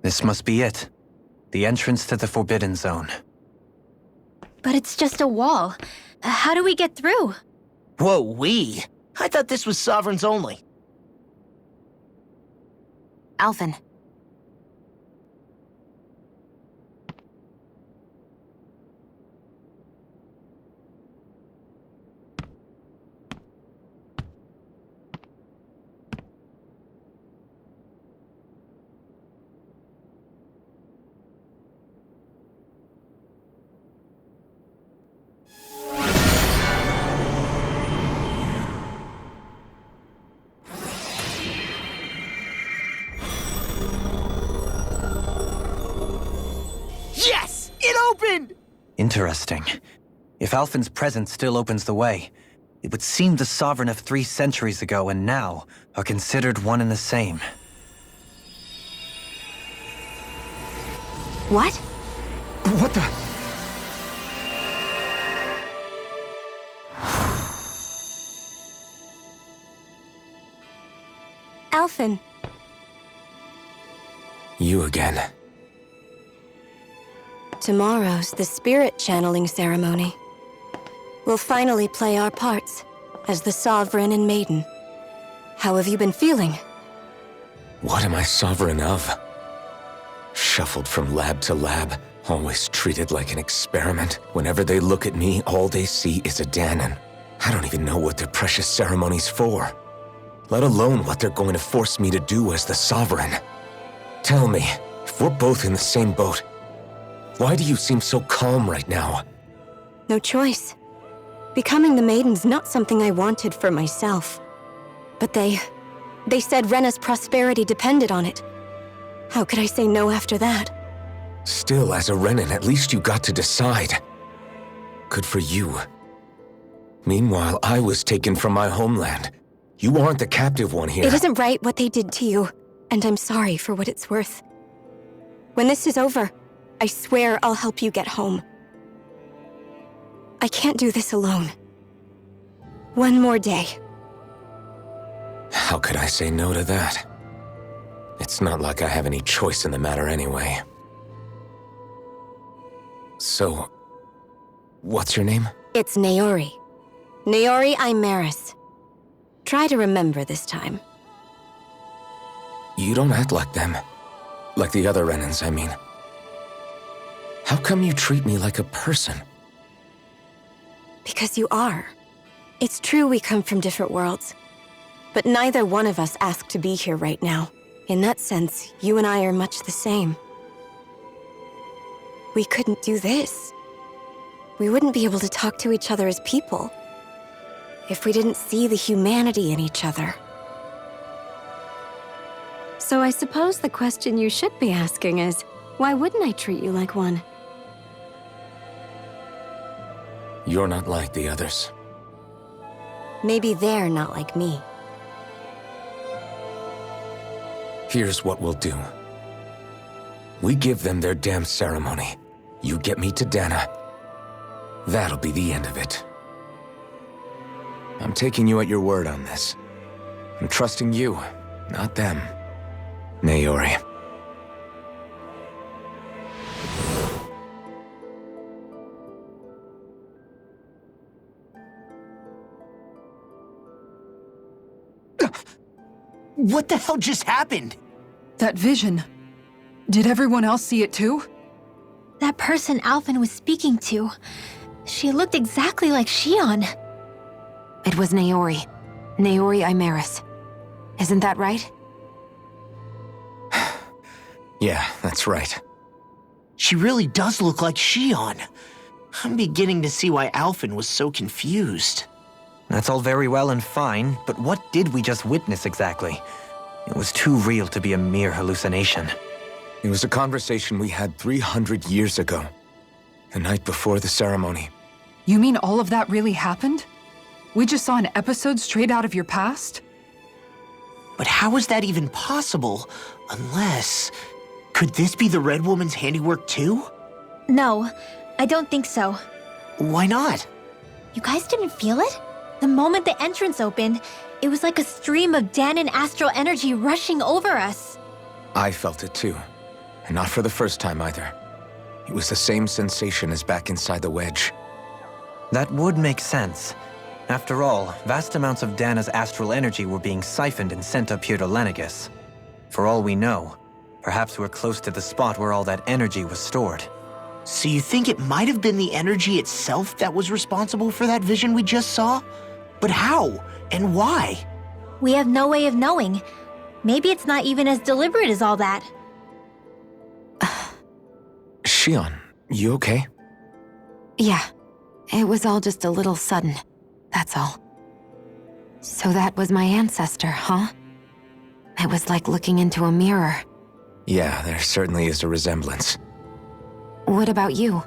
This must be it. The entrance to the Forbidden Zone. But it's just a wall. How do we get through? Whoa, we? I thought this was Sovereigns only. Alphen. Yes! It opened! Interesting. If Alphen's presence still opens the way, it would seem the Sovereign of 3 centuries ago and now are considered one and the same. What? What the? Alphen. You again. Tomorrow's the spirit channeling ceremony. We'll finally play our parts as the Sovereign and Maiden. How have you been feeling? What am I sovereign of? Shuffled from lab to lab, always treated like an experiment. Whenever they look at me, all they see is a Dahnan. I don't even know what their precious ceremony's for, let alone what they're going to force me to do as the Sovereign. Tell me, if we're both in the same boat, why do you seem so calm right now? No choice. Becoming the Maiden's not something I wanted for myself. But they said Rena's prosperity depended on it. How could I say no after that? Still, as a Renan, at least you got to decide. Good for you. Meanwhile, I was taken from my homeland. You aren't the captive one here. It isn't right what they did to you, and I'm sorry for what it's worth. When this is over, I swear I'll help you get home. I can't do this alone. One more day. How could I say no to that? It's not like I have any choice in the matter anyway. So, what's your name? It's Naori. Naori Imeris. Try to remember this time. You don't act like them. Like the other Renans, I mean. How come you treat me like a person? Because you are. It's true we come from different worlds. But neither one of us asked to be here right now. In that sense, you and I are much the same. We couldn't do this. We wouldn't be able to talk to each other as people if we didn't see the humanity in each other. So I suppose the question you should be asking is, why wouldn't I treat you like one? You're not like the others. Maybe they're not like me. Here's what we'll do. We give them their damn ceremony. You get me to Dahna. That'll be the end of it. I'm taking you at your word on this. I'm trusting you, not them. Naori. What the hell just happened? That vision. Did everyone else see it too? That person Alphen was speaking to. She looked exactly like Xion. It was Naori. Naori Imeris. Isn't that right? Yeah, that's right. She really does look like Xion. I'm beginning to see why Alphen was so confused. That's all very well and fine, but what did we just witness exactly? It was too real to be a mere hallucination. It was a conversation we had 300 years ago. The night before the ceremony. You mean all of that really happened? We just saw an episode straight out of your past? But how is that even possible? Unless... Could this be the Red Woman's handiwork too? No, I don't think so. Why not? You guys didn't feel it? The moment the entrance opened, it was like a stream of Dahnan astral energy rushing over us. I felt it too. And not for the first time either. It was the same sensation as back inside the wedge. That would make sense. After all, vast amounts of Dana's astral energy were being siphoned and sent up here to Lenegus. For all we know, perhaps we're close to the spot where all that energy was stored. So you think it might have been the energy itself that was responsible for that vision we just saw? But how? And why? We have no way of knowing. Maybe it's not even as deliberate as all that. Shion, you okay? Yeah, it was all just a little sudden. That's all. So that was my ancestor, huh? It was like looking into a mirror. Yeah, there certainly is a resemblance. What about you?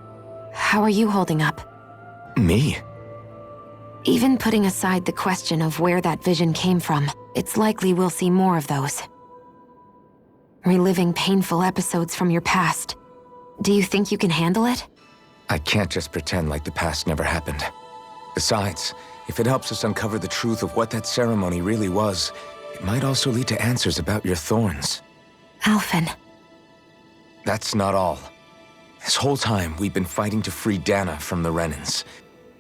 How are you holding up? Me? Even putting aside the question of where that vision came from, it's likely we'll see more of those. Reliving painful episodes from your past. Do you think you can handle it? I can't just pretend like the past never happened. Besides, if it helps us uncover the truth of what that ceremony really was, it might also lead to answers about your thorns. Alphen. That's not all. This whole time, we've been fighting to free Dana from the Renans.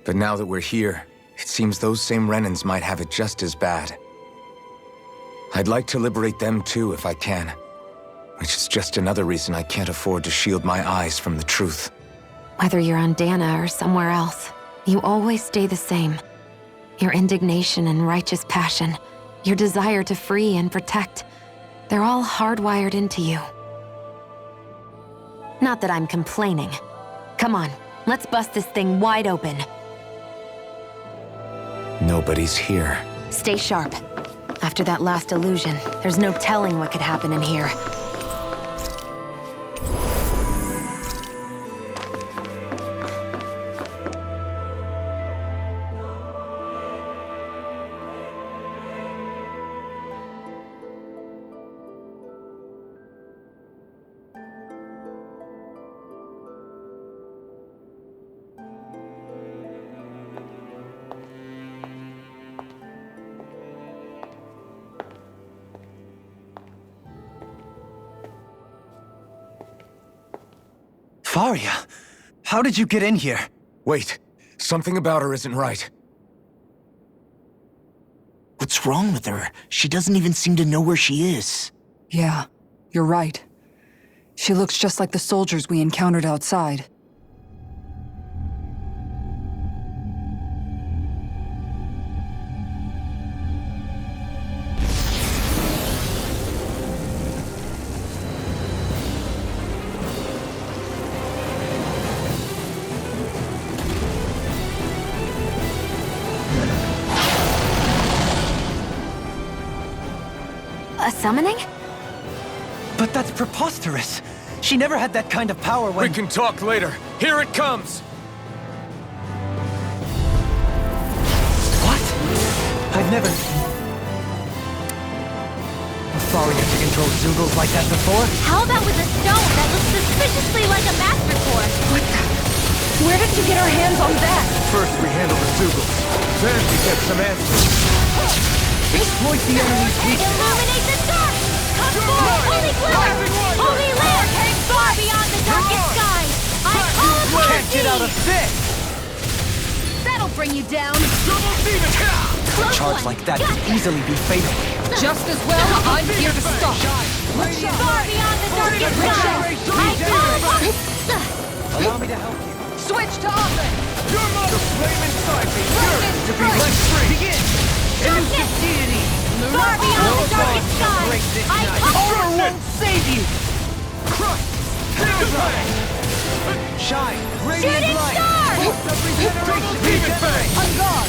But now that we're here, it seems those same Renans might have it just as bad. I'd like to liberate them too if I can. Which is just another reason I can't afford to shield my eyes from the truth. Whether you're on Dana or somewhere else, you always stay the same. Your indignation and righteous passion, your desire to free and protect, they're all hardwired into you. Not that I'm complaining. Come on, let's bust this thing wide open. Nobody's here. Stay sharp. After that last illusion, there's no telling what could happen in here. Faria, how did you get in here? Wait, something about her isn't right. What's wrong with her? She doesn't even seem to know where she is. Yeah, you're right. She looks just like the soldiers we encountered outside. A summoning? But that's preposterous. She never had that kind of power when— We can talk later. Here it comes! What? I've never— Faria to control Zeugles like that before? How about with a stone that looks suspiciously like a Master Core? What the? Where did you get our hands on that? First we handle the Zeugles, then we get some answers. Exploit the enemy's weakness. Illuminate the dark! Come forth, holy glimmer! Holy lamp! Far beyond the darkest sky! I call upon Can't get out of this! That'll bring you down! Double demon! A charge like that could easily be fatal. Just as well, I'm here to stop. Far beyond the darkest sky! I call upon... Allow me to help you. Switch to offense! Your mother flame inside me Lightning yearns to be strike. let free! Begin! Darkness! Far beyond the darkest sky! I call... Armor won't Save you! crush! Demon Fang! Shine! Shooting star! Double demon Fang! On guard!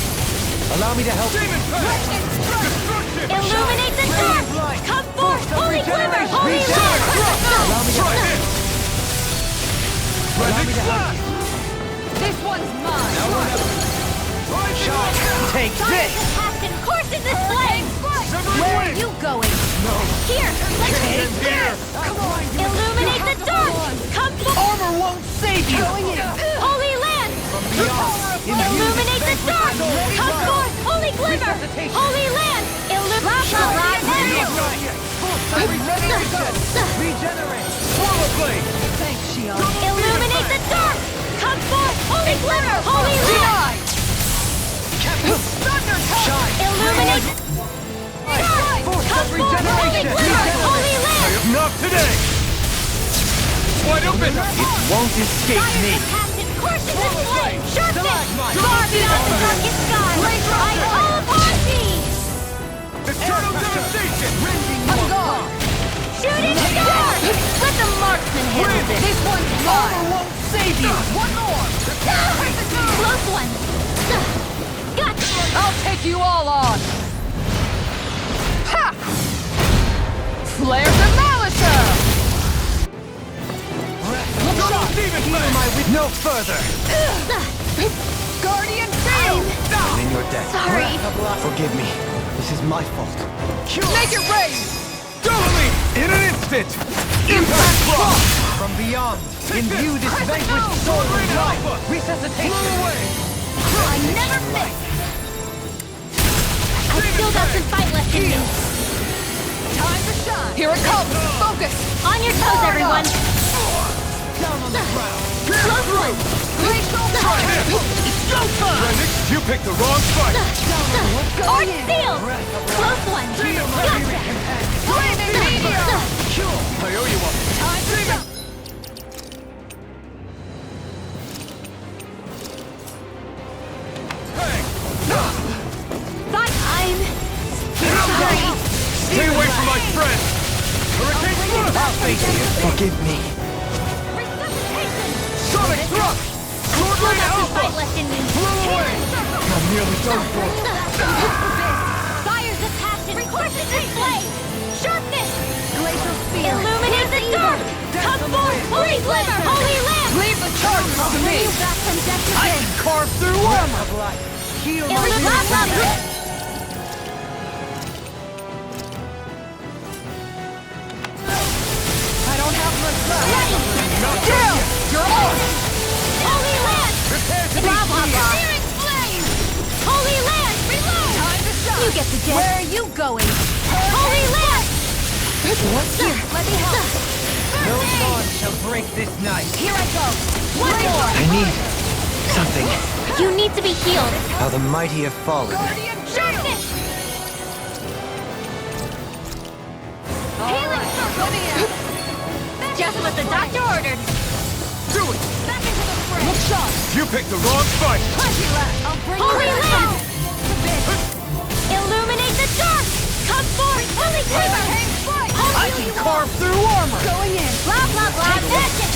Allow me to help you. Demon Fang! Destruction! Illuminate the dark! Come forth, holy glimmer! Holy lamp! Allow me to Try help this! you. Blending Slash! This one's mine! Shine! Take this! Captain, course in this flame! Where are you going? No! Here! Let's Can't take end here! this! Illuminate the dark! Come forth! Armor won't save you! Holy land! Illuminate the dark! Come forth, holy glimmer! Holy land! Illuminate... Regenerate! Power Blade! Thanks, Shion. Illuminate the dark! Come forth, holy glimmer, holy light! Thunder touch! Illuminate the dark! Come forth, holy glimmer, holy light! Not today! Wide open! It won't escape me. Courses in flame! Sharpness! Far beyond the darkest sky! I call upon thee! Eternal devastation! I'm gone! Shooting star! Let the marksman handle this! This one's mine! Won't save you! One more! Close one! Gotcha! I'll take you all on! Ha! Flare the Malisher! No further! Guardian Field! I'm in your debt. Sorry! Forgive me. This is my fault. Make it rain! Doubly! In an instant! Impact Cross! From beyond, imbue this vanquished soul with life. Resuscitation. I never miss! I've still got some fight left in me! Time to shine! Here it comes! Focus! On your toes, everyone! Down on the ground. Close one! Glacial Strike! Renix, you picked the wrong fight! Art Seal! Close one! Gotcha! Flaming Meteor! I owe you one. Time to shine! I'm sorry! Stay away from my friend! Hurricane Thrust! Forgive me. Resuscitation! Sonic Thrust! Sword Still Rain got some fight Alpha! left in me! I'm nearly done for. Fires of passion! Courses in flame! Sharpness! Glacial Spear! Illuminate the dark! Come forth, holy glimmer, holy lamp! Leave the charges to me! You back from death to death! Carve through armor. Heal my Illuminate I don't have much left! Jill! You're on! Holy Land! Blah, blah, blah! Searing flame! Holy Land! Reload! Time to shine! You get the gist. Where are you going? Holy Land! Here, let me help. No bond shall break this night. Here I go. One more! I need something. You need to be healed. How the mighty have fallen. Guardian Sharpness! Healing circle! Just what the doctor ordered. Do it! Back into the fray. Look sharp! You picked the wrong fight! Plenty left! I'll bring Holy you Land! Illuminate the dark! Come forth, holy glimmer! I can carve through armor. Going in! Blah, blah, blah, magic!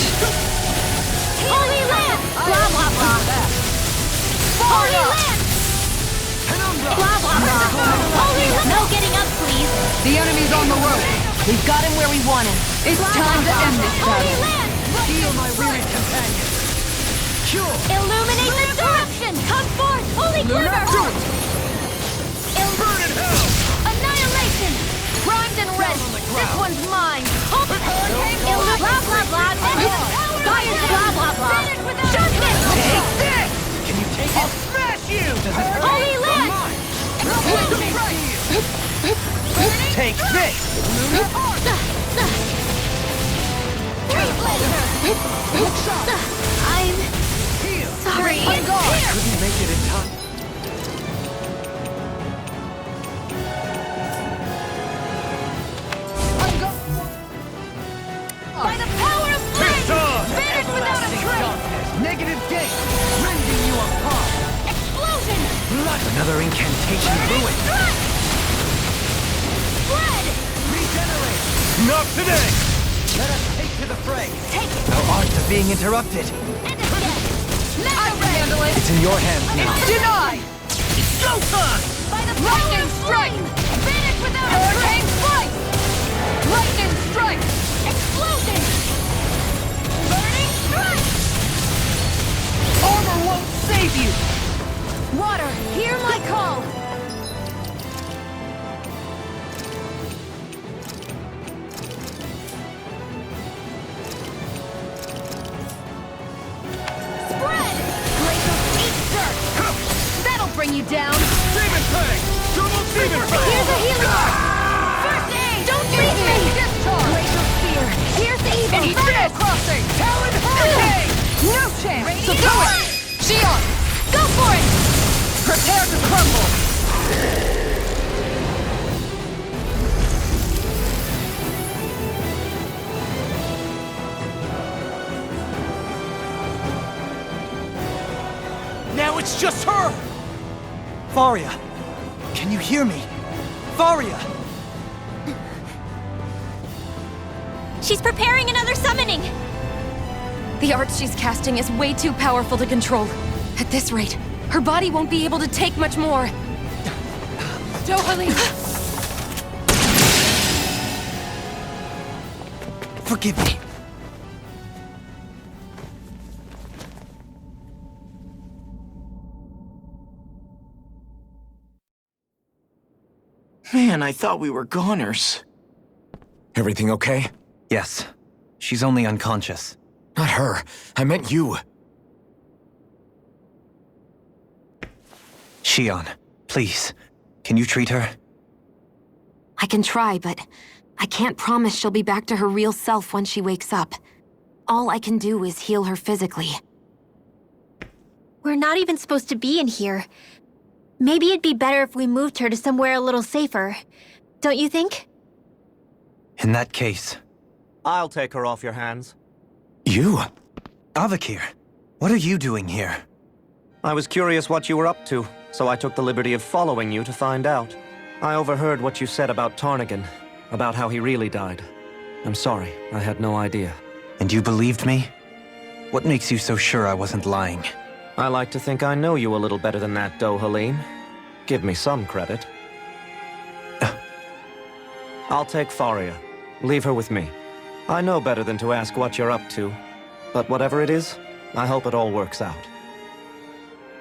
Holy Land! Blah, blah, blah. Holy Land! Blah, blah, blah. Holy Land! No getting up, please. The enemy's on the road! We've got him where we want him. It's time to end this Holy battle! Land! Heal my weary companion. Cure. Illuminate the direction! Come forth, holy glimmer! Burn in hell! Annihilation! Primed and ready! This one's mine! Blah, blah, blah, magic! Fire, blah, blah, blah! Sharpness! Take this. Can you take it? I'll smash you. Holy Land! Take this. I'm sorry. Couldn't make it in time. By the power of flame! on! Vanished without a trace! Negative gate. Rending you apart. Explosion! Blood. Another incantation ruined. Strike! Spread! Regenerate. Not today! Let us take to the fray. Take it! No art of being interrupted. End it again! I can handle it! It's in your hands now. Deny! Go time. By the power Lightning of strike! flame! Vanished without a Hurricane trace! Flight! Lightning strike! Explosion! Burning strike! Armor won't save you! Water, hear my call! Spread! Glacial eat dirt! That'll bring you down! Demon Fang! Double Demon Fang! Here's a healing art! First aid! Don't leave me! Discharge! Glacial spear! Here's the evil! Shion! Go for it! Prepare to crumble! Now it's just her! Faria! Can you hear me? Faria! She's preparing another summoning! The art she's casting is way too powerful to control. At this rate, her body won't be able to take much more. Dohalim! Forgive me. Man, I thought we were goners. Everything okay? Yes. She's only unconscious. Not her. I meant you. Shion, please. Can you treat her? I can try, but I can't promise she'll be back to her real self when she wakes up. All I can do is heal her physically. We're not even supposed to be in here. Maybe it'd be better if we moved her to somewhere a little safer. Don't you think? In that case... I'll take her off your hands. You? Avakir, what are you doing here? I was curious what you were up to, so I took the liberty of following you to find out. I overheard what you said about Tarnigan, about how he really died. I'm sorry, I had no idea. And you believed me? What makes you so sure I wasn't lying? I like to think I know you a little better than that, Dohalim. Give me some credit. I'll take Faria. Leave her with me. I know better than to ask what you're up to. But whatever it is, I hope it all works out.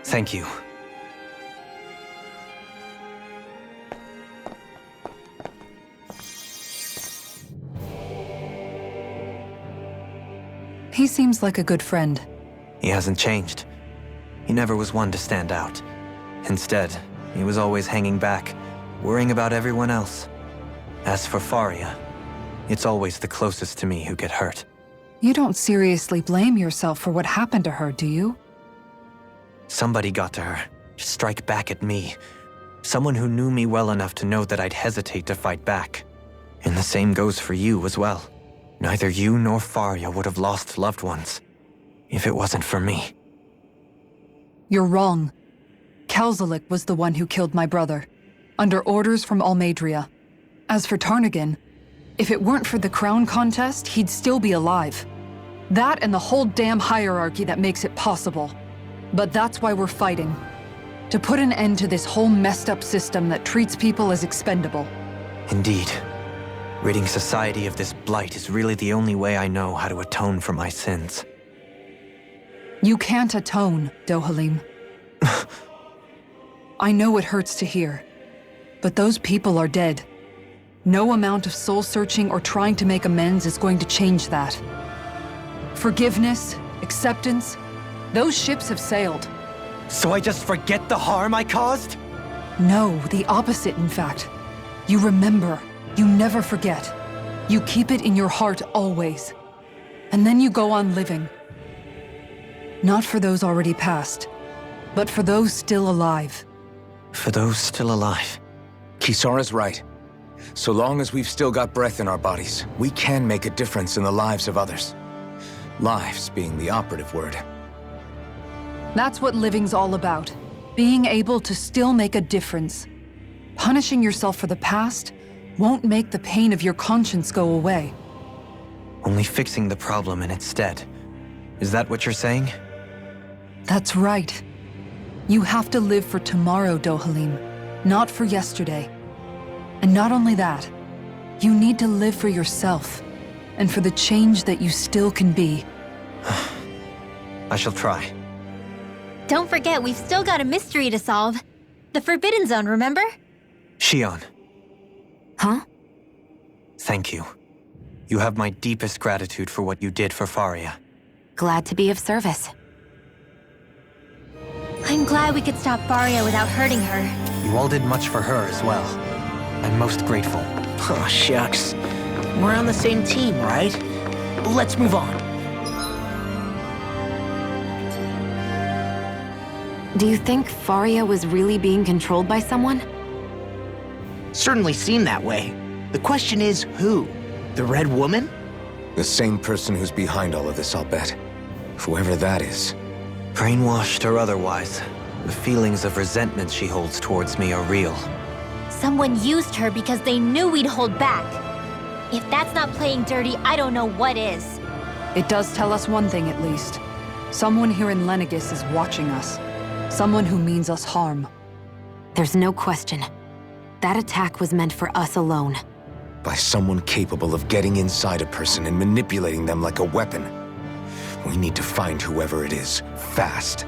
Thank you. He seems like a good friend. He hasn't changed. He never was one to stand out. Instead, he was always hanging back, worrying about everyone else. As for Faria, it's always the closest to me who get hurt. You don't seriously blame yourself for what happened to her, do you? Somebody got to her, to strike back at me. Someone who knew me well enough to know that I'd hesitate to fight back. And the same goes for you as well. Neither you nor Faria would have lost loved ones, if it wasn't for me. You're wrong. Kelzelik was the one who killed my brother, under orders from Almeidria. As for Tarnigan, if it weren't for the crown contest, he'd still be alive. That and the whole damn hierarchy that makes it possible. But that's why we're fighting. To put an end to this whole messed up system that treats people as expendable. Indeed. Ridding society of this blight is really the only way I know how to atone for my sins. You can't atone, Dohalim. I know it hurts to hear, but those people are dead. No amount of soul-searching or trying to make amends is going to change that. Forgiveness, acceptance, those ships have sailed. So I just forget the harm I caused? No, the opposite, in fact. You remember. You never forget. You keep it in your heart always. And then you go on living. Not for those already past, but for those still alive. For those still alive. Kisara's right. So long as we've still got breath in our bodies, we can make a difference in the lives of others. Lives being the operative word. That's what living's all about. Being able to still make a difference. Punishing yourself for the past won't make the pain of your conscience go away. Only fixing the problem in its stead. Is that what you're saying? That's right. You have to live for tomorrow, Dohalim, not for yesterday. And not only that, you need to live for yourself, and for the change that you still can be. I shall try. Don't forget, we've still got a mystery to solve. The Forbidden Zone, remember? Shion, Huh? thank you. You have my deepest gratitude for what you did for Faria. Glad to be of service. I'm glad we could stop Faria without hurting her. You all did much for her as well. I'm most grateful. Oh, shucks. We're on the same team, right? Let's move on. Do you think Faria was really being controlled by someone? Certainly seemed that way. The question is, who? The Red Woman? The same person who's behind all of this, I'll bet. Whoever that is. Brainwashed or otherwise, the feelings of resentment she holds towards me are real. Someone used her because they knew we'd hold back. If that's not playing dirty, I don't know what is. It does tell us one thing at least. Someone here in Lenegis is watching us. Someone who means us harm. There's no question. That attack was meant for us alone. By someone capable of getting inside a person and manipulating them like a weapon. We need to find whoever it is, fast.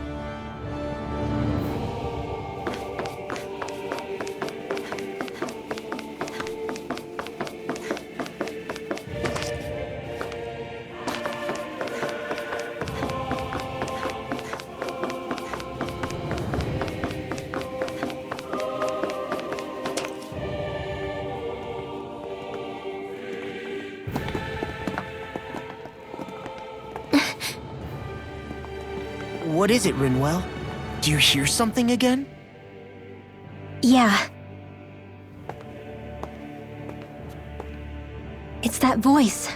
What is it, Rinwell? Do you hear something again? Yeah. It's that voice.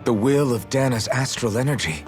The will of Dana's astral energy.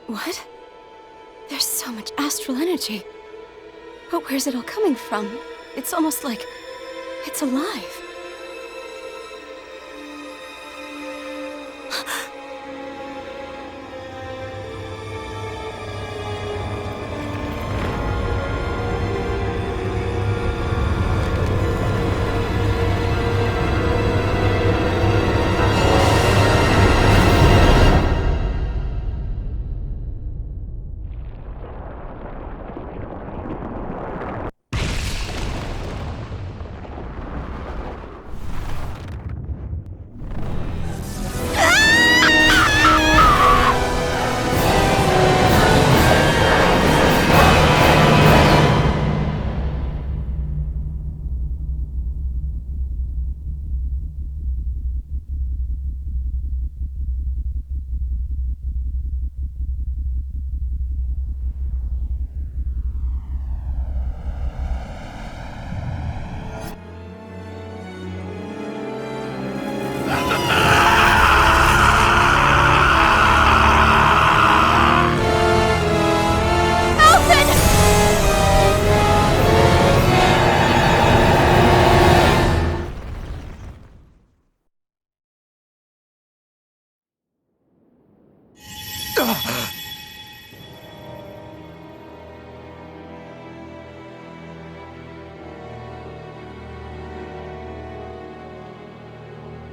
What? There's so much astral energy. But where's it all coming from? It's almost like it's alive.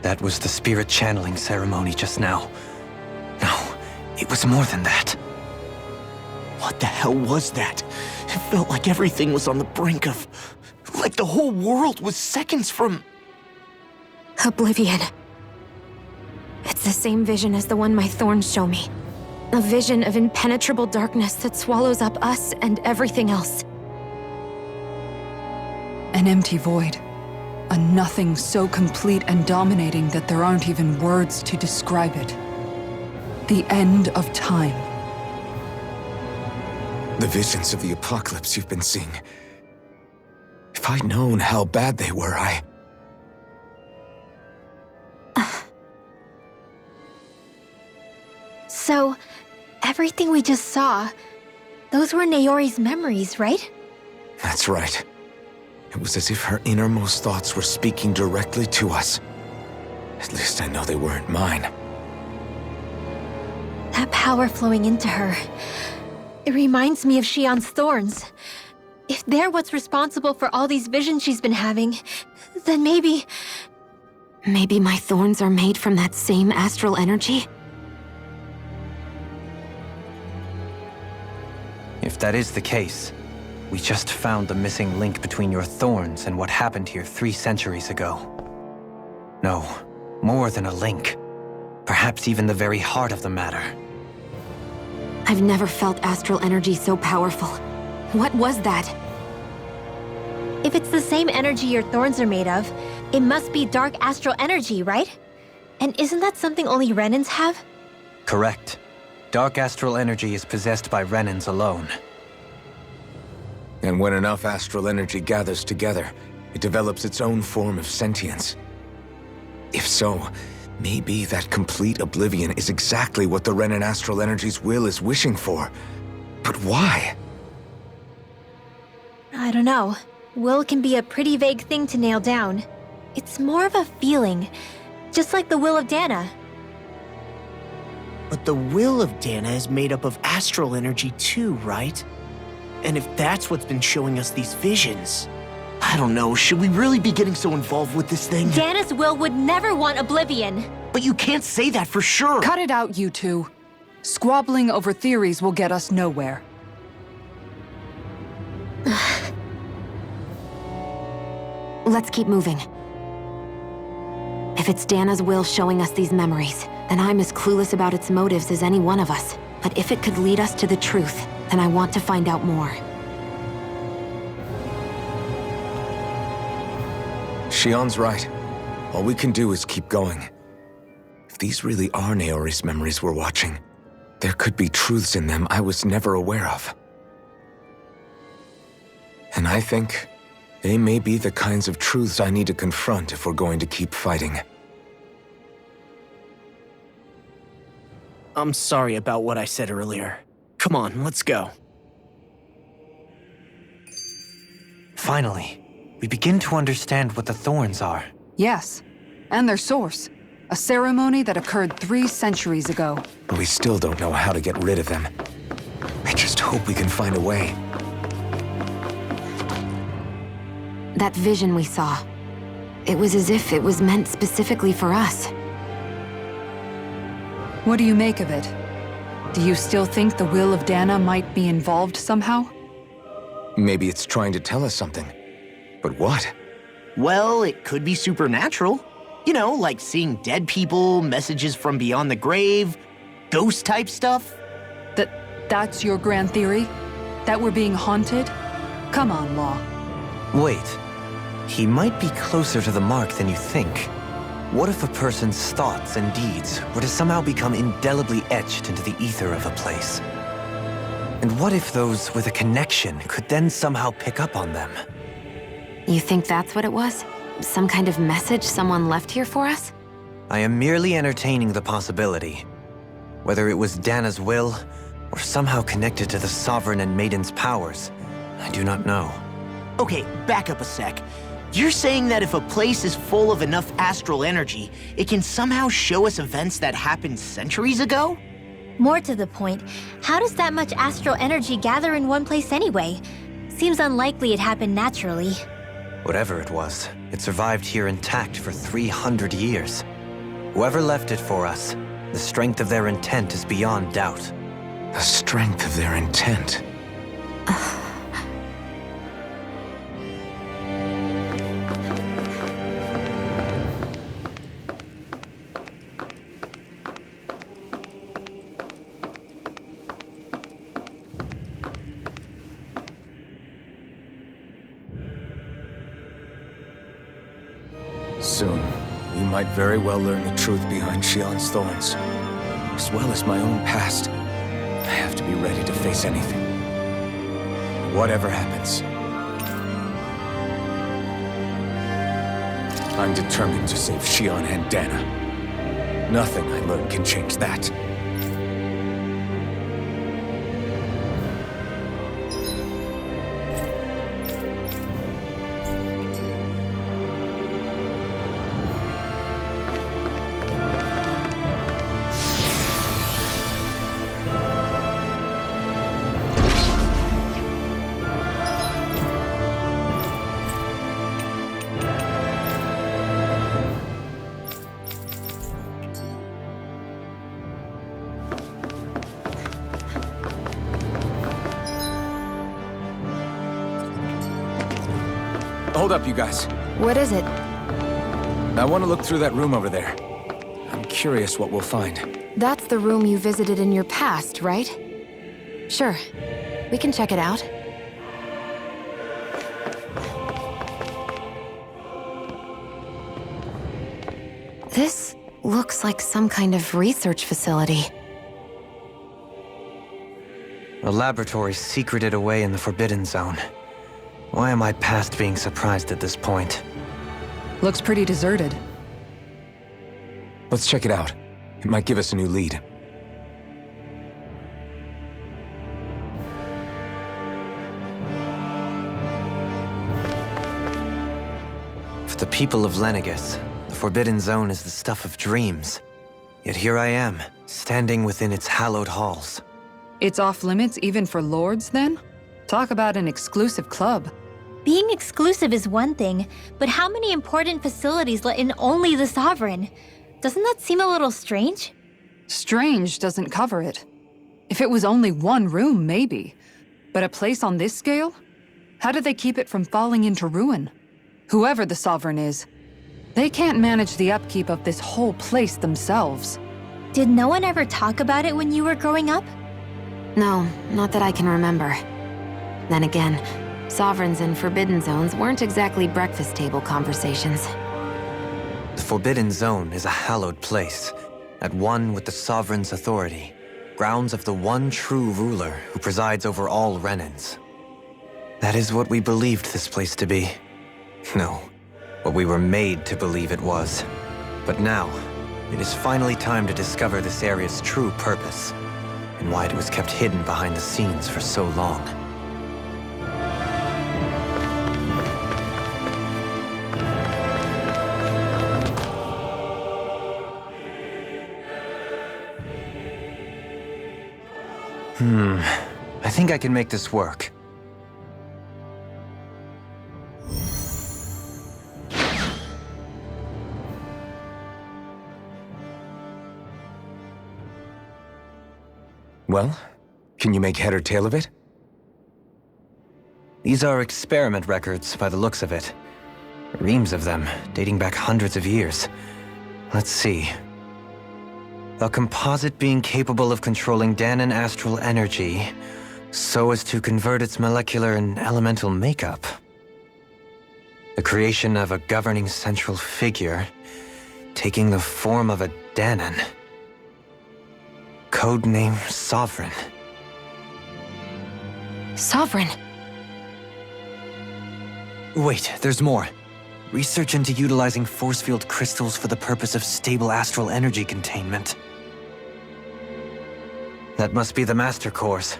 That was the spirit channeling ceremony just now. No, it was more than that. What the hell was that? It felt like everything was on the brink of... like the whole world was seconds from... Oblivion. It's the same vision as the one my thorns show me. A vision of impenetrable darkness that swallows up us and everything else. An empty void. A nothing so complete and dominating that there aren't even words to describe it. The end of time. The visions of the apocalypse you've been seeing. If I'd known how bad they were, So, everything we just saw, those were Naori's memories, right? That's right. It was as if her innermost thoughts were speaking directly to us. At least I know they weren't mine. That power flowing into her, it reminds me of Shion's thorns. If they're what's responsible for all these visions she's been having, then maybe... Maybe my thorns are made from that same astral energy? If that is the case, we just found the missing link between your thorns and what happened here 3 centuries ago. No, more than a link. Perhaps even the very heart of the matter. I've never felt astral energy so powerful. What was that? If it's the same energy your thorns are made of, it must be dark astral energy, right? And isn't that something only Renans have? Correct. Dark astral energy is possessed by Renans alone. And when enough astral energy gathers together, it develops its own form of sentience. If so, maybe that complete oblivion is exactly what the Renan astral energy's will is wishing for. But why? I don't know. Will can be a pretty vague thing to nail down. It's more of a feeling, just like the will of Dana. But the will of Dana is made up of astral energy too, right? And if that's what's been showing us these visions... I don't know, should we really be getting so involved with this thing? Dana's will would never want oblivion. But you can't say that for sure! Cut it out, you two. Squabbling over theories will get us nowhere. Let's keep moving. If it's Dana's will showing us these memories, then I'm as clueless about its motives as any one of us. But if it could lead us to the truth, then I want to find out more. Shion's right. All we can do is keep going. If these really are Naori's memories we're watching, there could be truths in them I was never aware of. And I think they may be the kinds of truths I need to confront if we're going to keep fighting. I'm sorry about what I said earlier. Come on, let's go. Finally, we begin to understand what the thorns are. Yes, and their source. A ceremony that occurred 3 centuries ago. But we still don't know how to get rid of them. I just hope we can find a way. That vision we saw. It was as if it was meant specifically for us. What do you make of it? Do you still think the will of Dana might be involved somehow? Maybe it's trying to tell us something. But what? Well, it could be supernatural. You know, like seeing dead people, messages from beyond the grave, ghost-type stuff. That's your grand theory? That we're being haunted? Come on, Law. Wait. He might be closer to the mark than you think. What if a person's thoughts and deeds were to somehow become indelibly etched into the ether of a place? And what if those with a connection could then somehow pick up on them? You think that's what it was? Some kind of message someone left here for us? I am merely entertaining the possibility. Whether it was Dana's will, or somehow connected to the Sovereign and Maiden's powers, I do not know. Okay, back up a sec. You're saying that if a place is full of enough astral energy, it can somehow show us events that happened centuries ago? More to the point, how does that much astral energy gather in one place anyway? Seems unlikely it happened naturally. Whatever it was, it survived here intact for 300 years. Whoever left it for us, the strength of their intent is beyond doubt. The strength of their intent. Soon, we might very well learn the truth behind Shion's thorns, as well as my own past. I have to be ready to face anything. Whatever happens. I'm determined to save Shion and Dana. Nothing I learn can change that. Hold up, you guys. What is it? I want to look through that room over there. I'm curious what we'll find. That's the room you visited in your past, right? Sure. We can check it out. This looks like some kind of research facility. A laboratory secreted away in the Forbidden Zone. Why am I past being surprised at this point? Looks pretty deserted. Let's check it out. It might give us a new lead. For the people of Lenegis, the Forbidden Zone is the stuff of dreams. Yet here I am, standing within its hallowed halls. It's off limits even for lords, then? Talk about an exclusive club. Being exclusive is one thing, but how many important facilities let in only the Sovereign? Doesn't that seem a little strange? Strange doesn't cover it. If it was only one room, maybe. But a place on this scale? How do they keep it from falling into ruin? Whoever the Sovereign is, they can't manage the upkeep of this whole place themselves. Did no one ever talk about it when you were growing up? No, not that I can remember. Then again, Sovereigns and Forbidden Zones weren't exactly breakfast table conversations. The Forbidden Zone is a hallowed place, at one with the Sovereign's authority, grounds of the one true ruler who presides over all Renans. That is what we believed this place to be. No, what we were made to believe it was. But now, it is finally time to discover this area's true purpose, and why it was kept hidden behind the scenes for so long. I think I can make this work. Well, can you make head or tail of it? These are experiment records by the looks of it. Reams of them, dating back hundreds of years. Let's see. A composite being capable of controlling Dahnan astral energy so as to convert its molecular and elemental makeup. The creation of a governing central figure taking the form of a Dahnan. Codename Sovereign. Sovereign! Wait, there's more. Research into utilizing force field crystals for the purpose of stable astral energy containment. That must be the Master Cores.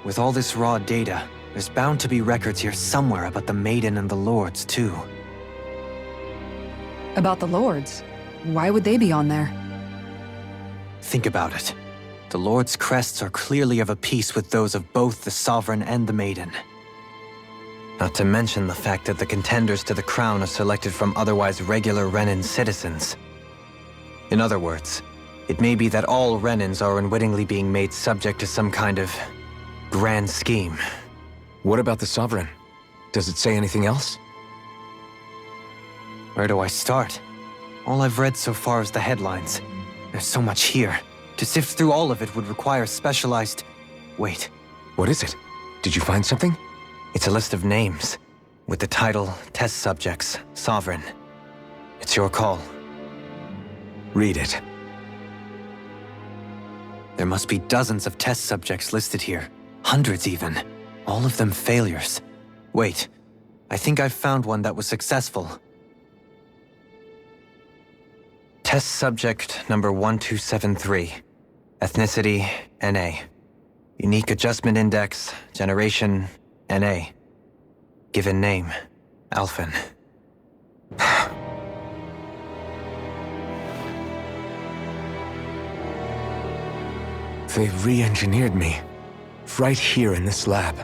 With all this raw data, there's bound to be records here somewhere about the Maiden and the Lords, too. About the Lords? Why would they be on there? Think about it. The Lord's crests are clearly of a piece with those of both the Sovereign and the Maiden. Not to mention the fact that the contenders to the crown are selected from otherwise regular Renan citizens. In other words, it may be that all Renans are unwittingly being made subject to some kind of grand scheme. What about the Sovereign? Does it say anything else? Where do I start? All I've read so far is the headlines. There's so much here. To sift through all of it would require specialized... Wait. What is it? Did you find something? It's a list of names, with the title, Test Subjects, Sovereign. It's your call. Read it. There must be dozens of test subjects listed here. Hundreds even. All of them failures. Wait, I think I've found one that was successful. Test subject number 1273. Ethnicity, NA. Unique adjustment index, generation, NA. Given name, Alphen. They re-engineered me. Right here in this lab.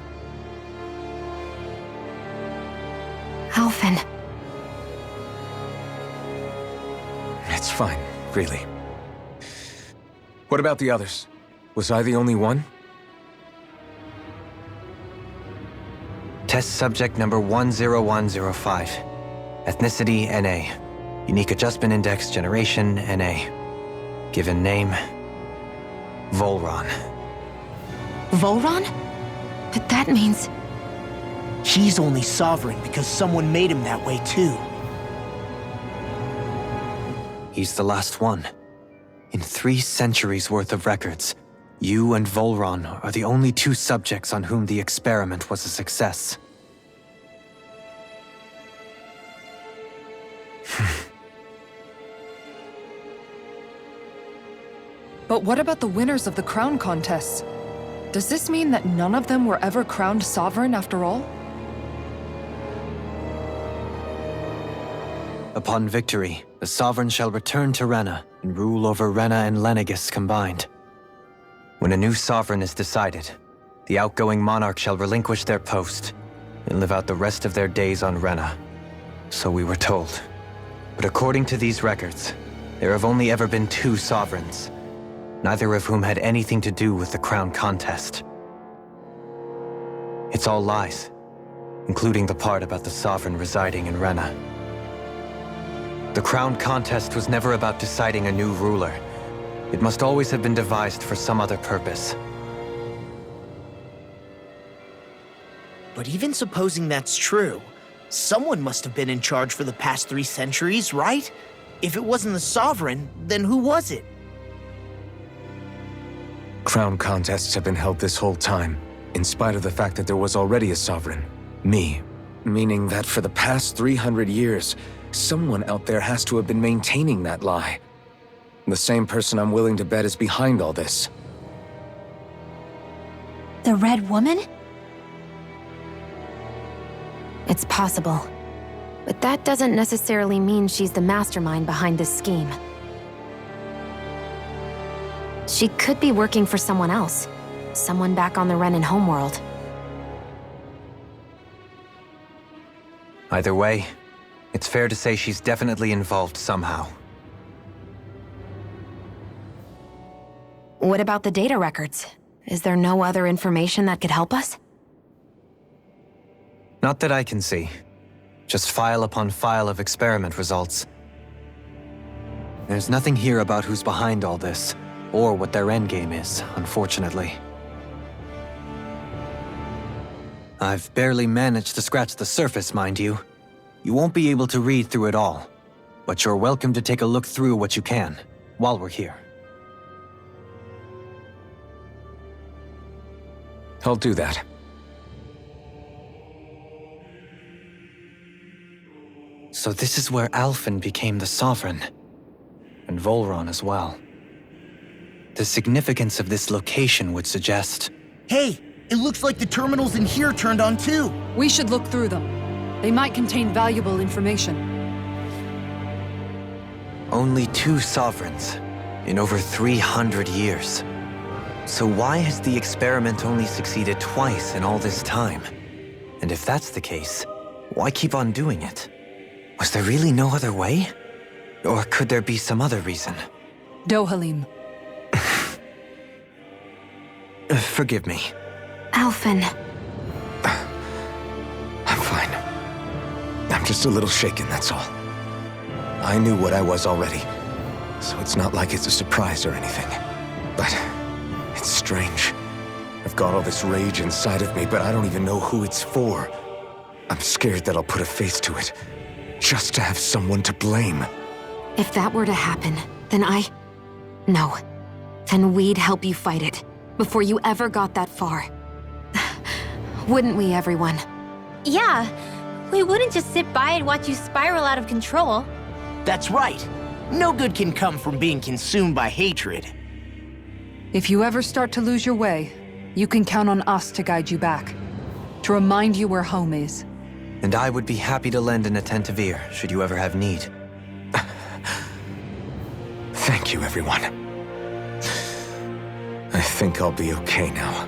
Alphen. It's fine, really. What about the others? Was I the only one? Test subject number 10105. Ethnicity, NA. Unique Adjustment Index, Generation, NA. Given name, Volron. Volron? But that means... He's only sovereign because someone made him that way too. He's the last one. In 3 centuries worth of records, you and Volron are the only 2 subjects on whom the experiment was a success. But what about the winners of the crown contests? Does this mean that none of them were ever crowned sovereign after all? Upon victory, the Sovereign shall return to Rena and rule over Rena and Lenegis combined. When a new Sovereign is decided, the outgoing monarch shall relinquish their post and live out the rest of their days on Rena. So we were told. But according to these records, there have only ever been 2 Sovereigns, neither of whom had anything to do with the crown contest. It's all lies, including the part about the Sovereign residing in Rena. The crown contest was never about deciding a new ruler. It must always have been devised for some other purpose. But even supposing that's true, someone must have been in charge for the past 3 centuries, right? If it wasn't the Sovereign, then who was it? Crown contests have been held this whole time, in spite of the fact that there was already a sovereign. Me. Meaning that for the past 300 years, someone out there has to have been maintaining that lie. The same person I'm willing to bet is behind all this. The Red Woman? It's possible. But that doesn't necessarily mean she's the mastermind behind this scheme. She could be working for someone else. Someone back on the Renan homeworld. Either way, it's fair to say she's definitely involved somehow. What about the data records? Is there no other information that could help us? Not that I can see. Just file upon file of experiment results. There's nothing here about who's behind all this, or what their endgame is, unfortunately. I've barely managed to scratch the surface, mind you. You won't be able to read through it all, but you're welcome to take a look through what you can, while we're here. I'll do that. So this is where Alphen became the Sovereign, and Volron as well. The significance of this location would suggest... Hey, it looks like the terminals in here turned on too. We should look through them. They might contain valuable information. Only 2 Sovereigns in over 300 years. So why has the experiment only succeeded twice in all this time? And if that's the case, why keep on doing it? Was there really no other way? Or could there be some other reason? Dohalim. Forgive me. Alphen. I'm fine. I'm just a little shaken, that's all. I knew what I was already, so it's not like it's a surprise or anything. But it's strange. I've got all this rage inside of me, but I don't even know who it's for. I'm scared that I'll put a face to it, just to have someone to blame. If that were to happen, then No. Then we'd help you fight it, before you ever got that far. Wouldn't we, everyone? Yeah. We wouldn't just sit by and watch you spiral out of control. That's right. No good can come from being consumed by hatred. If you ever start to lose your way, you can count on us to guide you back. To remind you where home is. And I would be happy to lend an attentive ear, should you ever have need. Thank you, everyone. I think I'll be okay now.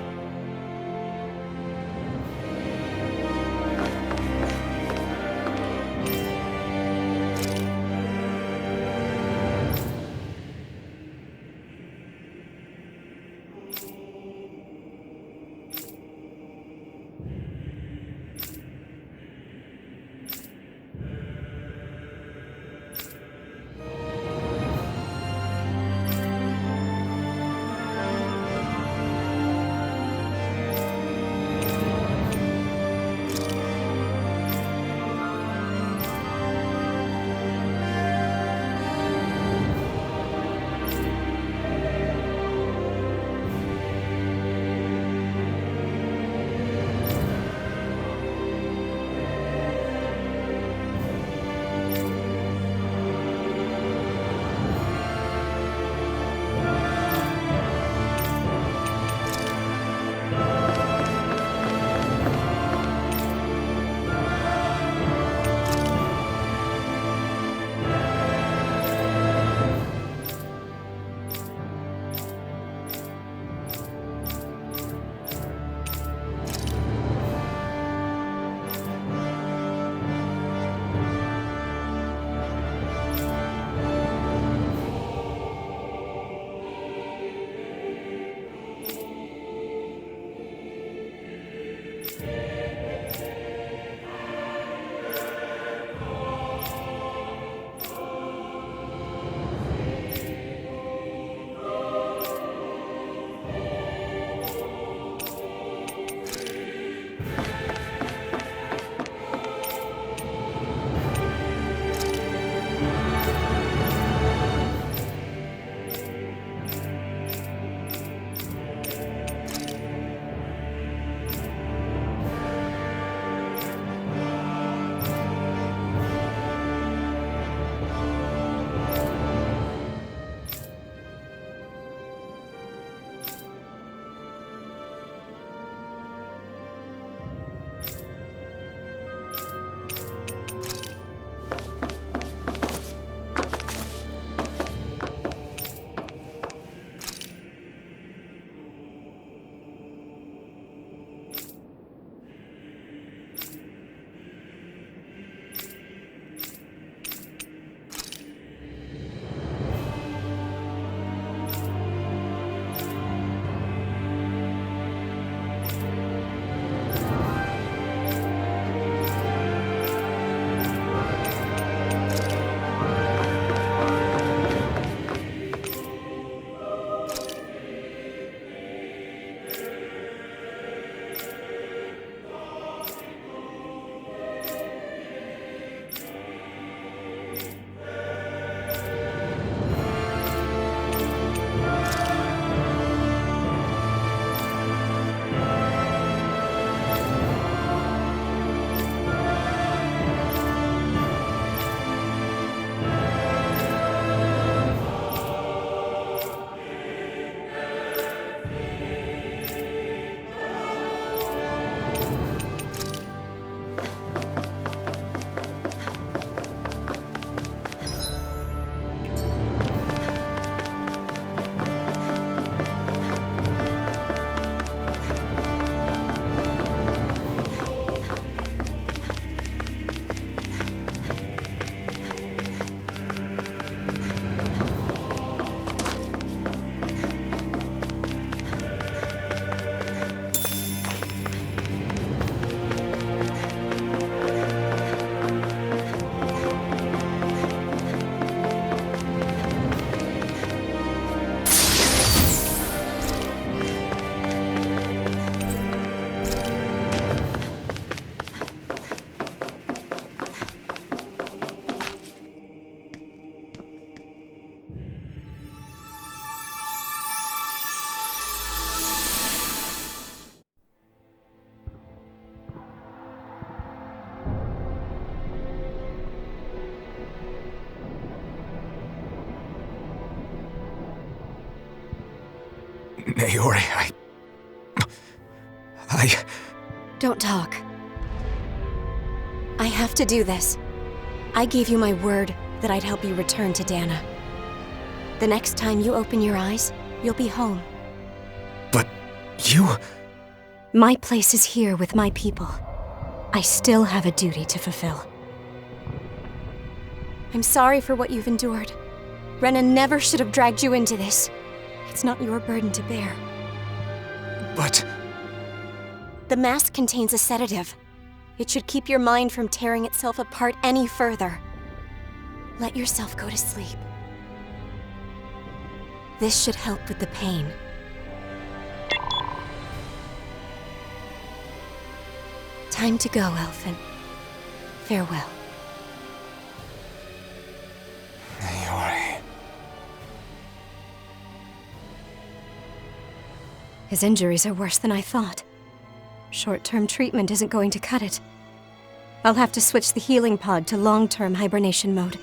Naori, Don't talk. I have to do this. I gave you my word that I'd help you return to Dana. The next time you open your eyes, you'll be home. But you... My place is here with my people. I still have a duty to fulfill. I'm sorry for what you've endured. Rena never should have dragged you into this. It's not your burden to bear. But... The mask contains a sedative. It should keep your mind from tearing itself apart any further. Let yourself go to sleep. This should help with the pain. Time to go, Elfin. Farewell. Naori... His injuries are worse than I thought. Short-term treatment isn't going to cut it. I'll have to switch the healing pod to long-term hibernation mode.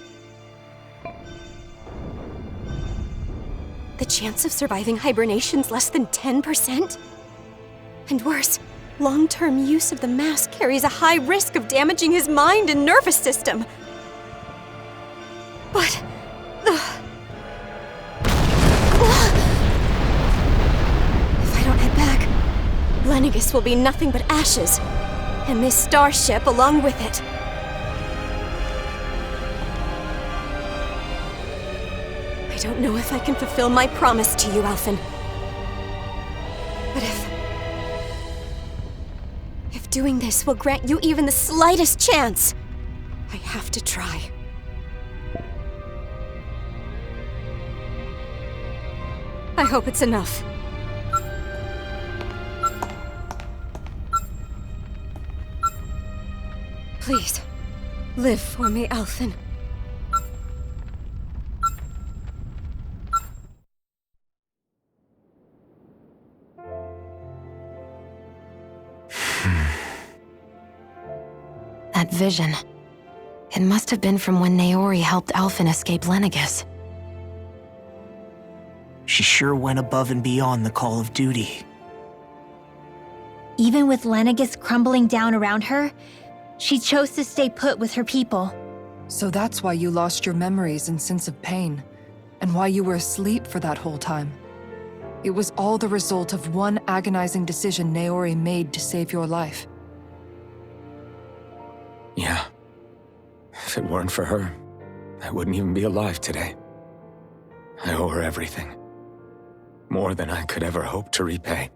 The chance of surviving hibernation's less than 10%? And worse, long-term use of the mask carries a high risk of damaging his mind and nervous system. But... If I don't head back, Lenegis will be nothing but ashes, and this starship along with it. I don't know if I can fulfill my promise to you, Alphen. But if doing this will grant you even the slightest chance, I have to try. I hope it's enough. Please, live for me, Alphen. That vision. It must have been from when Naori helped Alphen escape Lenegis. She sure went above and beyond the call of duty. Even with Lenegis crumbling down around her, she chose to stay put with her people. So that's why you lost your memories and sense of pain, and why you were asleep for that whole time. It was all the result of one agonizing decision Naori made to save your life. Yeah. If it weren't for her, I wouldn't even be alive today. I owe her everything. More than I could ever hope to repay.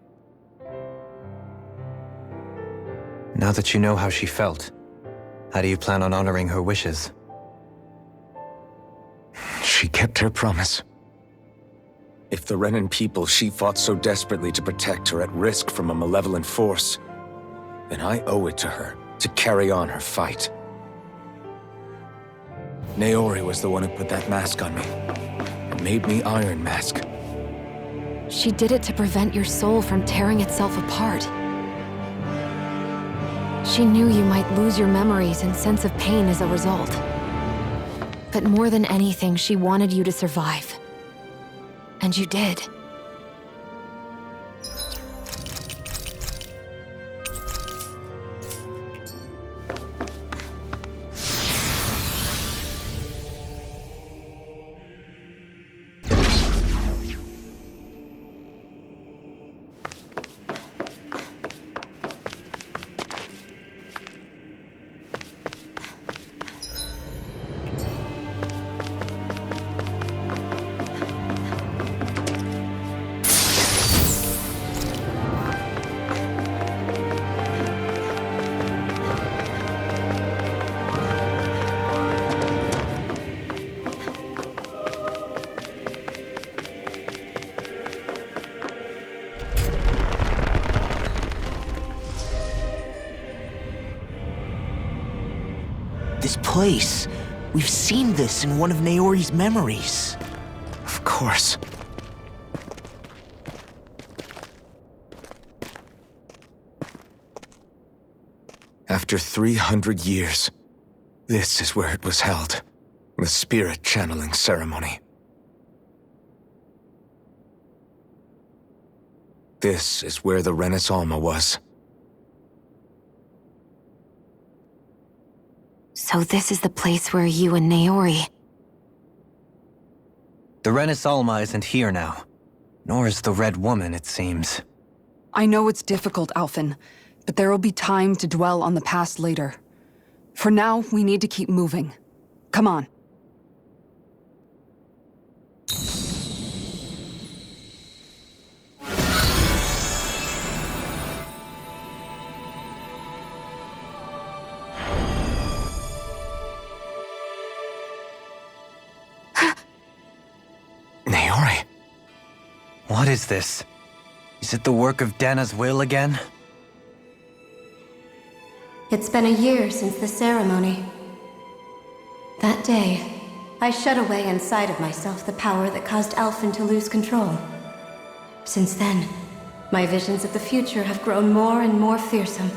Now that you know how she felt, how do you plan on honoring her wishes? She kept her promise. If the Renan people she fought so desperately to protect are at risk from a malevolent force, then I owe it to her to carry on her fight. Naori was the one who put that mask on me, and made me Iron Mask. She did it to prevent your soul from tearing itself apart. She knew you might lose your memories and sense of pain as a result. But more than anything, she wanted you to survive. And you did. This place. We've seen this in one of Naori's memories. Of course. After 300 years, this is where it was held. The spirit channeling ceremony. This is where the Renis Alma was. So this is the place where you and Naori... The Renis Alma isn't here now. Nor is the Red Woman, it seems. I know it's difficult, Alphen, but there will be time to dwell on the past later. For now, we need to keep moving. Come on. Naori? What is this? Is it the work of Dana's will again? It's been a year since the ceremony. That day, I shut away inside of myself the power that caused Alphen to lose control. Since then, my visions of the future have grown more and more fearsome.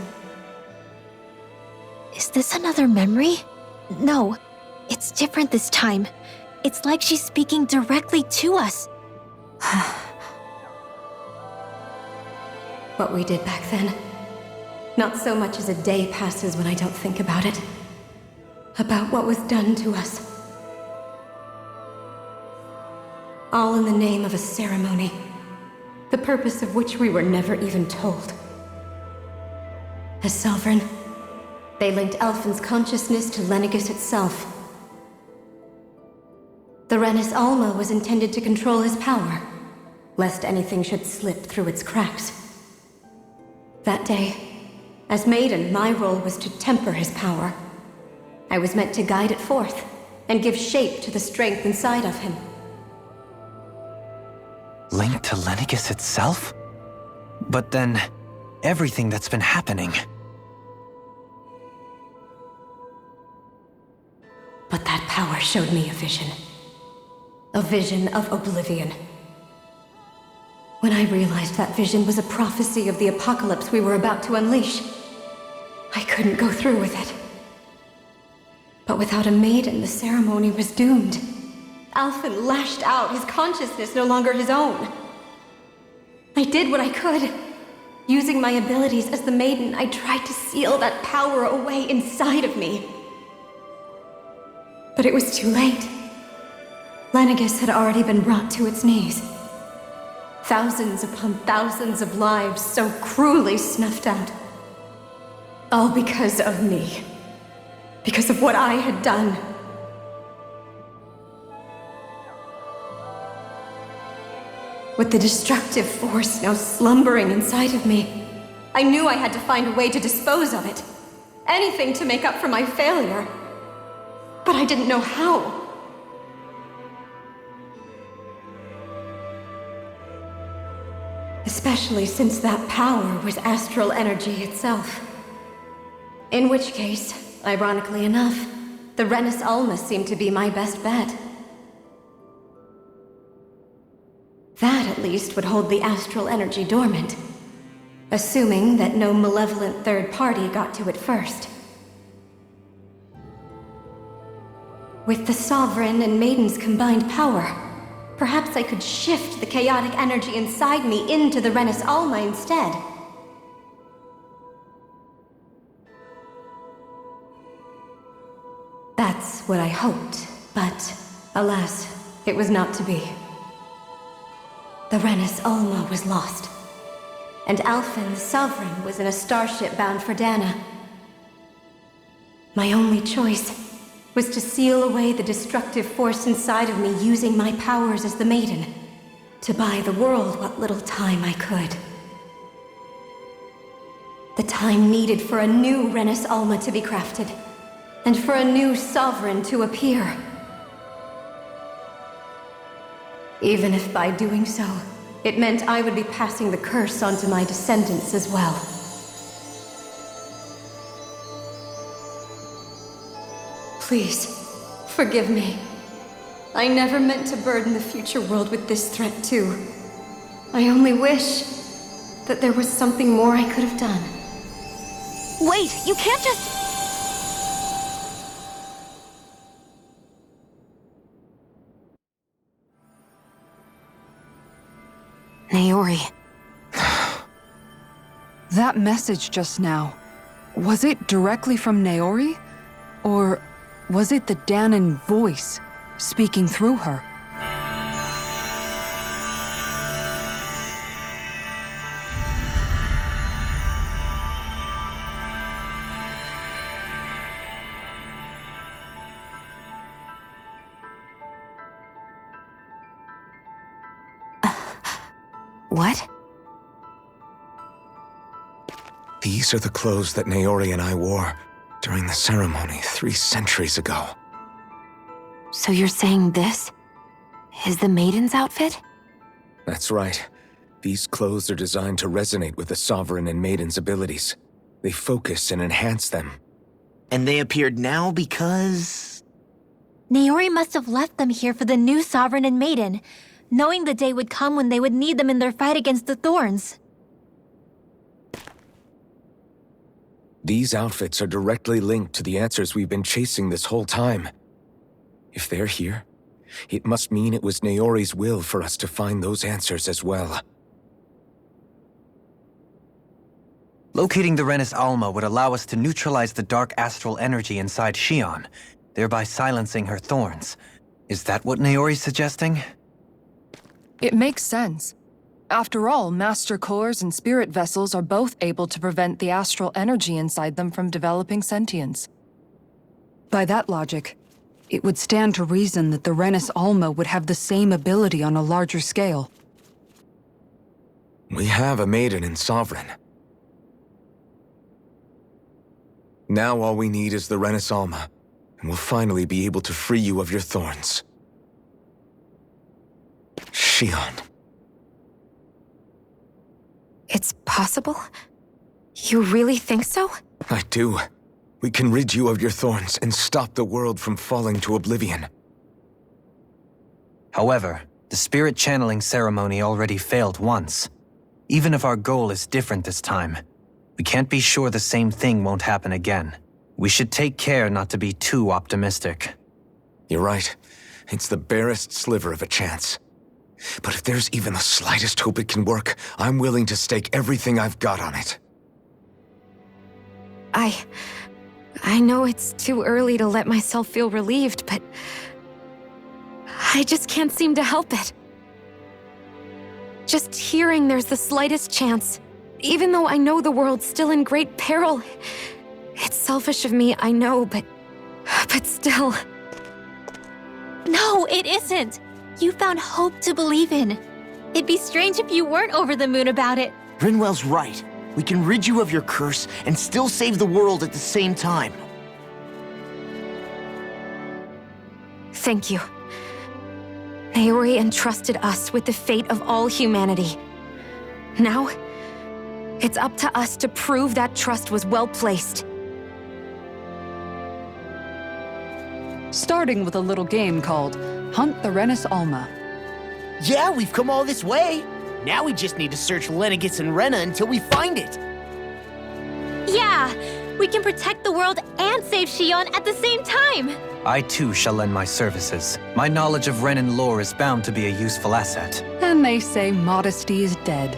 Is this another memory? No, it's different this time. It's like she's speaking directly to us. What we did back then. Not so much as a day passes when I don't think about it. About what was done to us. All in the name of a ceremony. The purpose of which we were never even told. As Sovereign, they linked Alphen's consciousness to Lenegis itself. The Renis Alma was intended to control his power, lest anything should slip through its cracks. That day, as Maiden, my role was to temper his power. I was meant to guide it forth, and give shape to the strength inside of him. Linked to Lenegis itself? But then, everything that's been happening. But that power showed me a vision. A vision of oblivion. When I realized that vision was a prophecy of the apocalypse we were about to unleash, I couldn't go through with it. But without a maiden, the ceremony was doomed. Alphen lashed out, his consciousness no longer his own. I did what I could. Using my abilities as the maiden, I tried to seal that power away inside of me. But it was too late. Lenegis had already been brought to its knees. Thousands upon thousands of lives so cruelly snuffed out. All because of me. Because of what I had done. With the destructive force now slumbering inside of me, I knew I had to find a way to dispose of it. Anything to make up for my failure. But I didn't know how. Especially since that power was astral energy itself. In which case, ironically enough, the Renis Alma seemed to be my best bet. That, at least, would hold the astral energy dormant. Assuming that no malevolent third party got to it first. With the Sovereign and Maiden's combined power, perhaps I could shift the chaotic energy inside me into the Renis Alma instead. That's what I hoped, but alas, it was not to be. The Renis Alma was lost, and Alphen, the Sovereign, was in a starship bound for Dana. My only choice was to seal away the destructive force inside of me using my powers as the Maiden, to buy the world what little time I could. The time needed for a new Renis Alma to be crafted, and for a new Sovereign to appear. Even if by doing so, it meant I would be passing the curse on to my descendants as well. Please, forgive me. I never meant to burden the future world with this threat too. I only wish that there was something more I could have done. Wait, you can't just... Naori. That message just now, was it directly from Naori? Or was it the Dahnan voice speaking through her? What? These are the clothes that Naori and I wore during the ceremony 3 centuries ago. So you're saying this is the Maiden's outfit? That's right. These clothes are designed to resonate with the Sovereign and Maiden's abilities. They focus and enhance them. And they appeared now because... Naori must have left them here for the new Sovereign and Maiden, knowing the day would come when they would need them in their fight against the Thorns. These outfits are directly linked to the answers we've been chasing this whole time. If they're here, it must mean it was Naori's will for us to find those answers as well. Locating the Renis Alma would allow us to neutralize the dark astral energy inside Xion, thereby silencing her thorns. Is that what Naori's suggesting? It makes sense. After all, Master Cores and Spirit Vessels are both able to prevent the astral energy inside them from developing sentience. By that logic, it would stand to reason that the Renis Alma would have the same ability on a larger scale. We have a Maiden and Sovereign. Now all we need is the Renis Alma, and we'll finally be able to free you of your thorns. Xion. It's possible? You really think so? I do. We can rid you of your thorns and stop the world from falling to oblivion. However, the spirit channeling ceremony already failed once. Even if our goal is different this time, we can't be sure the same thing won't happen again. We should take care not to be too optimistic. You're right. It's the barest sliver of a chance. But if there's even the slightest hope it can work, I'm willing to stake everything I've got on it. I know it's too early to let myself feel relieved, but I just can't seem to help it. Just hearing there's the slightest chance, even though I know the world's still in great peril. It's selfish of me, I know, but still. No, it isn't! You found hope to believe in. It'd be strange if you weren't over the moon about it. Rinwell's right. We can rid you of your curse and still save the world at the same time. Thank you. Naori entrusted us with the fate of all humanity. Now, it's up to us to prove that trust was well placed. Starting with a little game called Hunt the Renis Alma. Yeah, we've come all this way. Now we just need to search Lenegis and Rena until we find it. Yeah! We can protect the world and save Xion at the same time! I too shall lend my services. My knowledge of Renan lore is bound to be a useful asset. And they say modesty is dead.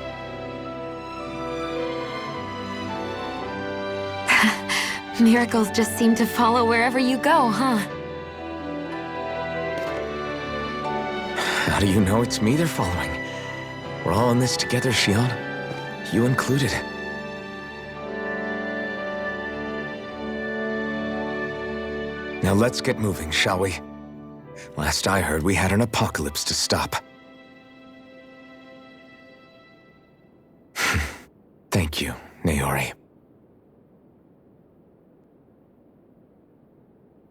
Miracles just seem to follow wherever you go, huh? How do you know it's me they're following? We're all in this together, Xion. You included. Now let's get moving, shall we? Last I heard, we had an apocalypse to stop. Thank you, Naori.